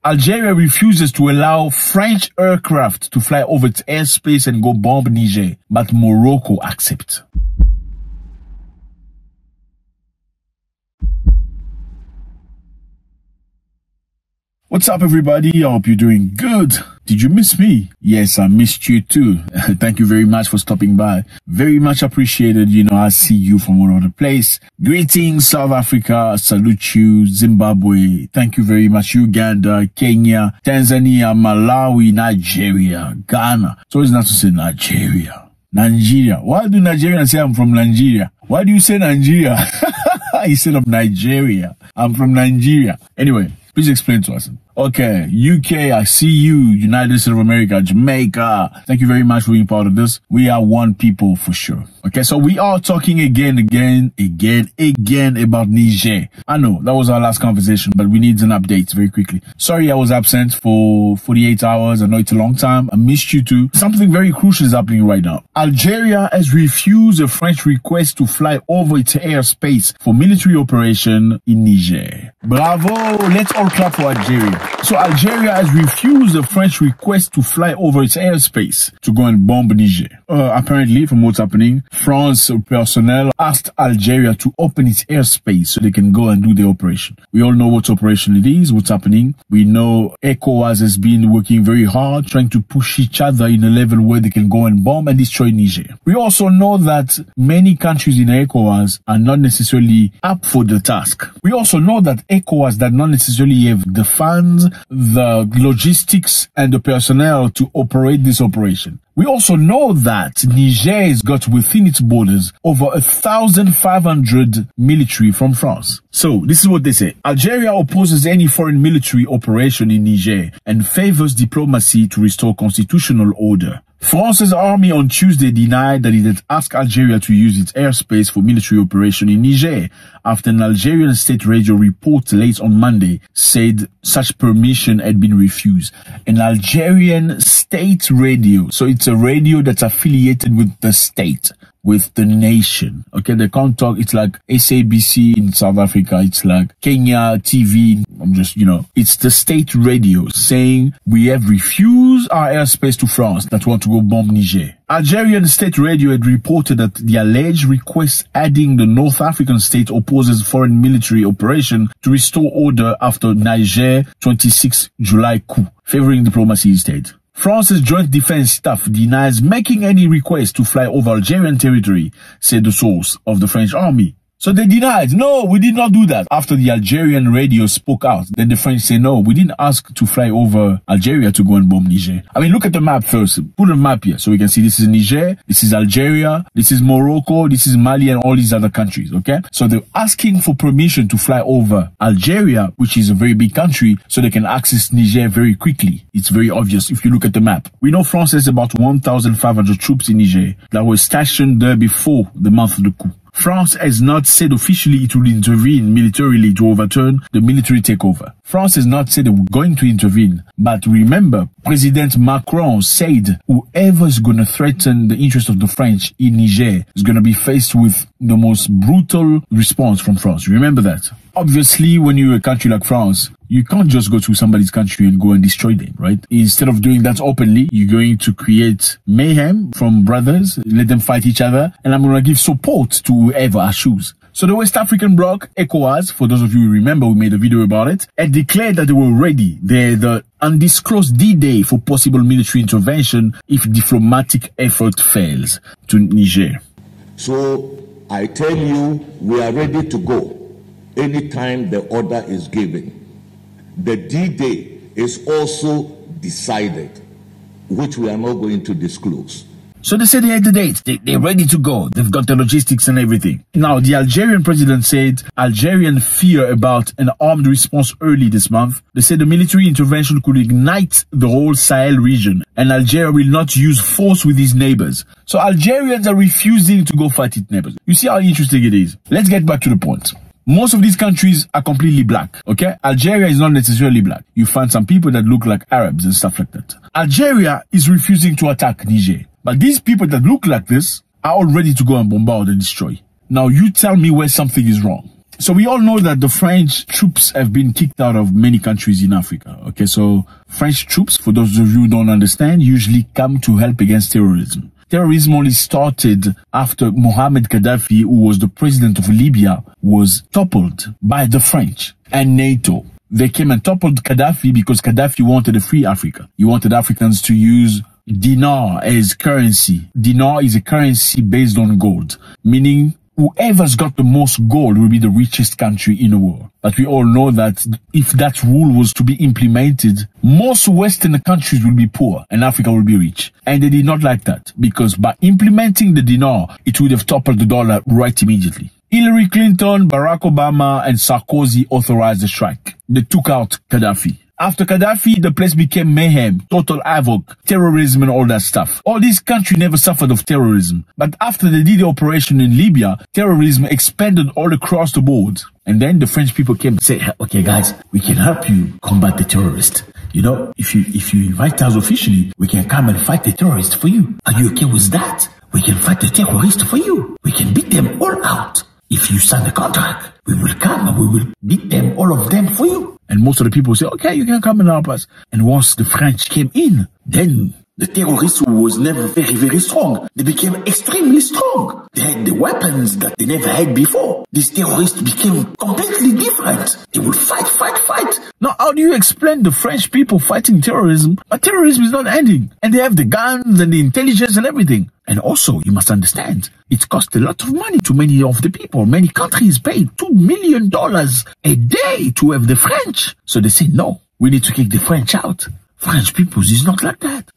Algeria refuses to allow French aircraft to fly over its airspace and go bomb Niger, but Morocco accepts. What's up, everybody? I hope you're doing good. Did you miss me? Yes, I missed you too. Thank you very much for stopping by. Very much appreciated. You know, I see you from all over the place. Greetings, South Africa. Salute you. Zimbabwe. Thank you very much. Uganda, Kenya, Tanzania, Malawi, Nigeria, Ghana. It's always nice to say Nigeria. Nigeria. Why do Nigerians say I'm from Nigeria? Why do you say Nigeria instead of Nigeria? I'm from Nigeria. Anyway, please explain to us. Okay, UK, I see you. United States of America, Jamaica. Thank you very much for being part of this. We are one people for sure. Okay, so we are talking again about Niger. I know that was our last conversation, but we need an update very quickly. Sorry, I was absent for 48 hours. I know it's a long time. I missed you too. Something very crucial is happening right now. Algeria has refused a French request to fly over its airspace for military operation in Niger. Bravo! Let's all clap for Algeria. So Algeria has refused a French request to fly over its airspace to go and bomb Niger. Apparently, from what's happening, France personnel asked Algeria to open its airspace so they can go and do the operation. We all know what operation it is, what's happening. We know ECOWAS has been working very hard, trying to push each other in a level where they can go and bomb and destroy Niger. We also know that many countries in ECOWAS are not necessarily up for the task. We also know that ECOWAS does not necessarily have the funds, the logistics, and the personnel to operate this operation. We also know that Niger has got within its borders over 1,500 military from France. So this is what they say. Algeria opposes any foreign military operation in Niger and favors diplomacy to restore constitutional order. France's army on Tuesday denied that it had asked Algeria to use its airspace for military operation in Niger after an Algerian state radio report late on Monday said such permission had been refused. An Algerian state radio, so it's a radio that's affiliated with the state, with the nation. Okay, they can't talk. It's like SABC in South Africa. It's like Kenya TV. It's the state radio saying we have refused our airspace to France that want to go bomb Niger. Algerian state radio had reported that the alleged request adding the North African state opposes foreign military operation to restore order after Niger 26 July coup, favoring diplomacy instead. France's Joint Defense Staff denies making any request to fly over Algerian territory, said the source of the French army. So they denied, no, we did not do that. After the Algerian radio spoke out, then the French say, no, we didn't ask to fly over Algeria to go and bomb Niger. I mean, look at the map first. Put a map here so we can see this is Niger, this is Algeria, this is Morocco, this is Mali, and all these other countries, okay? So they're asking for permission to fly over Algeria, which is a very big country, so they can access Niger very quickly. It's very obvious if you look at the map. We know France has about 1,500 troops in Niger that were stationed there before the month of the coup. France has not said officially it will intervene militarily to overturn the military takeover. France has not said they were going to intervene. But remember, President Macron said whoever is going to threaten the interest of the French in Niger is going to be faced with the most brutal response from France. Remember that. Obviously, when you're a country like France, you can't just go to somebody's country and go and destroy them, right? Instead of doing that openly, you're going to create mayhem from brothers, let them fight each other, and I'm going to give support to whoever I choose. So the West African bloc, ECOWAS, for those of you who remember, we made a video about it, had declared that they were ready. They're the undisclosed D-Day for possible military intervention if diplomatic effort fails to Niger. So I tell you, we are ready to go anytime the order is given. The D-Day is also decided, which we are not going to disclose. So they said they had the date. They're ready to go. They've got the logistics and everything. Now, the Algerian president said Algerian fear about an armed response early this month. They said the military intervention could ignite the whole Sahel region and Algeria will not use force with its neighbors. So Algerians are refusing to go fight its neighbors. You see how interesting it is? Let's get back to the point. Most of these countries are completely black, okay? Algeria is not necessarily black. You find some people that look like Arabs and stuff like that. Algeria is refusing to attack Niger. But these people that look like this are all ready to go and bombard and destroy. Now you tell me where something is wrong. So we all know that the French troops have been kicked out of many countries in Africa. Okay, so French troops, for those of you who don't understand, usually come to help against terrorism. Terrorism only started after Mohammed Gaddafi, who was the president of Libya, was toppled by the French and NATO. They came and toppled Gaddafi because Gaddafi wanted a free Africa. He wanted Africans to use dinar as currency. Dinar is a currency based on gold, meaning whoever's got the most gold will be the richest country in the world. But we all know that if that rule was to be implemented, most Western countries will be poor and Africa will be rich. And they did not like that, because by implementing the dinar, it would have toppled the dollar right immediately. Hillary Clinton, Barack Obama, and Sarkozy authorized the strike. They took out Gaddafi. After Gaddafi, the place became mayhem, total havoc, terrorism and all that stuff. All these countries never suffered of terrorism. But after they did the operation in Libya, terrorism expanded all across the board. And then the French people came and said, okay guys, we can help you combat the terrorists. You know, if you invite us officially, we can come and fight the terrorists for you. Are you okay with that? We can fight the terrorists for you. We can beat them all out. If you sign the contract, we will come and we will beat them, all of them for you. And most of the people say, okay, you can come and help us. And once the French came in, then the terrorists, who was never very, very strong, they became extremely strong. They had the weapons that they never had before. These terrorists became completely different. They will fight, fight, fight. Now, how do you explain the French people fighting terrorism? But terrorism is not ending. And they have the guns and the intelligence and everything. And also, you must understand, it cost a lot of money to many of the people. Many countries paid $2 million a day to have the French. So they say, no, we need to kick the French out. French people is not like that.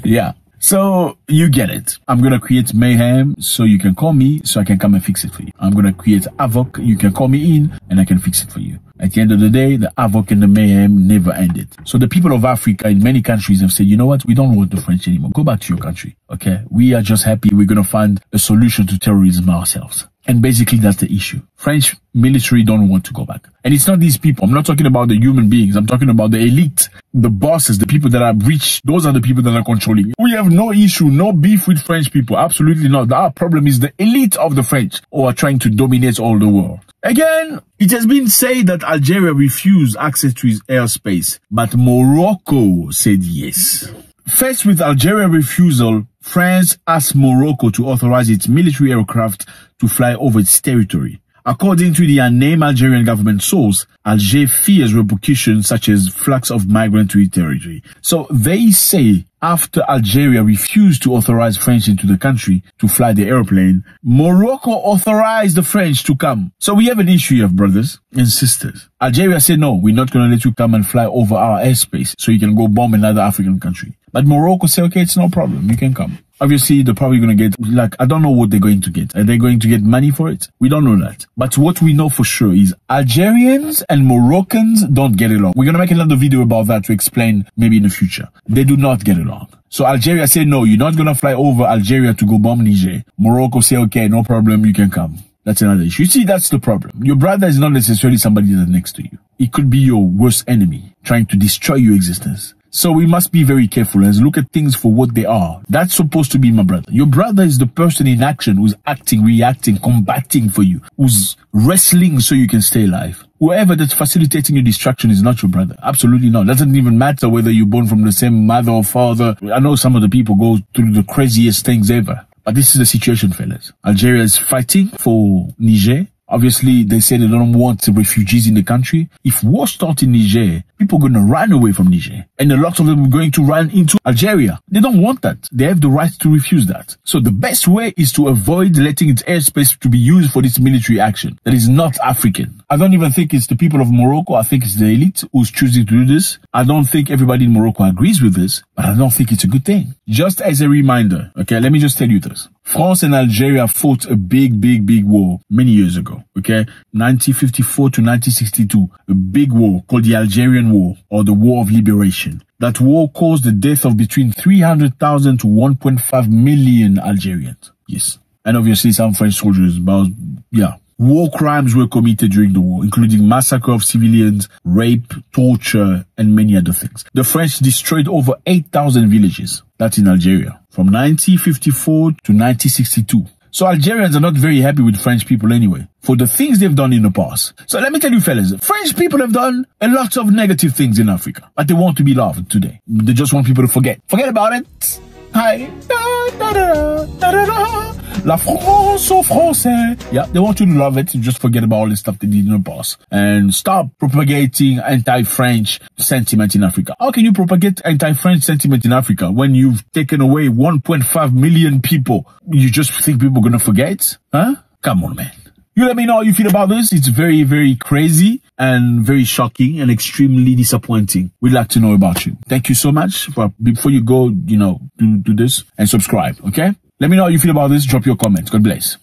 Yeah. So you get it. I'm going to create mayhem so you can call me so I can come and fix it for you. I'm going to create havoc. You can call me in and I can fix it for you. At the end of the day, the havoc and the mayhem never ended. So the people of Africa in many countries have said, you know what? We don't want the French anymore. Go back to your country. Okay. We are just happy we're going to find a solution to terrorism ourselves. And basically, that's the issue. French military don't want to go back. And it's not these people. I'm not talking about the human beings. I'm talking about the elite, the bosses, the people that are rich. Those are the people that are controlling. We have no issue, no beef with French people. Absolutely not. Our problem is the elite of the French who are trying to dominate all the world. Again, it has been said that Algeria refused access to its airspace, but Morocco said yes. Faced with Algeria's refusal, France asked Morocco to authorize its military aircraft to fly over its territory. According to the unnamed Algerian government source, Alger fears repercussions such as flux of migrants to its territory. So they say after Algeria refused to authorize French into the country to fly the airplane, Morocco authorized the French to come. So we have an issue here, brothers and sisters. Algeria said, no, we're not going to let you come and fly over our airspace so you can go bomb another African country. But Morocco said, okay, it's no problem. You can come. Obviously, they're probably going to get, I don't know what they're going to get. Are they going to get money for it? We don't know that. But what we know for sure is Algerians and Moroccans don't get along. We're going to make another video about that to explain maybe in the future. They do not get along. So Algeria said, no, you're not going to fly over Algeria to go bomb Niger. Morocco say, okay, no problem, you can come. That's another issue. You see, that's the problem. Your brother is not necessarily somebody that's next to you. It could be your worst enemy trying to destroy your existence. So we must be very careful and look at things for what they are. That's supposed to be my brother. Your brother is the person in action who's acting, reacting, combating for you, who's wrestling so you can stay alive. Whoever that's facilitating your destruction is not your brother. Absolutely not. Doesn't even matter whether you're born from the same mother or father. I know some of the people go through the craziest things ever. But this is the situation, fellas. Algeria is fighting for Niger. Obviously, they say they don't want refugees in the country. If war starts in Niger, people are going to run away from Niger. And a lot of them are going to run into Algeria. They don't want that. They have the right to refuse that. So the best way is to avoid letting its airspace to be used for this military action that is not African. I don't even think it's the people of Morocco. I think it's the elite who's choosing to do this. I don't think everybody in Morocco agrees with this, but I don't think it's a good thing. Just as a reminder, okay, let me just tell you this. France and Algeria fought a big war many years ago, okay? 1954 to 1962, a big war called the Algerian War or the War of Liberation. That war caused the death of between 300,000 to 1.5 million Algerians. Yes. And obviously some French soldiers, but yeah. War crimes were committed during the war, including massacre of civilians, rape, torture, and many other things. The French destroyed over 8,000 villages. That's in Algeria. From 1954 to 1962. So Algerians are not very happy with French people anyway, for the things they've done in the past. So let me tell you fellas, French people have done a lot of negative things in Africa, but they want to be loved today. They just want people to forget. Forget about it. Hi. La France aux Français. Yeah, they want you to love it. Just forget about all the stuff they did in the past. And stop propagating anti-French sentiment in Africa. How can you propagate anti-French sentiment in Africa when you've taken away 1.5 million people? You just think people are going to forget? Huh? Come on, man. You let me know how you feel about this. It's very, very crazy and very shocking and extremely disappointing. We'd like to know about you. Thank you so much. Before you go, do this and subscribe, okay? Let me know how you feel about this. Drop your comments. God bless.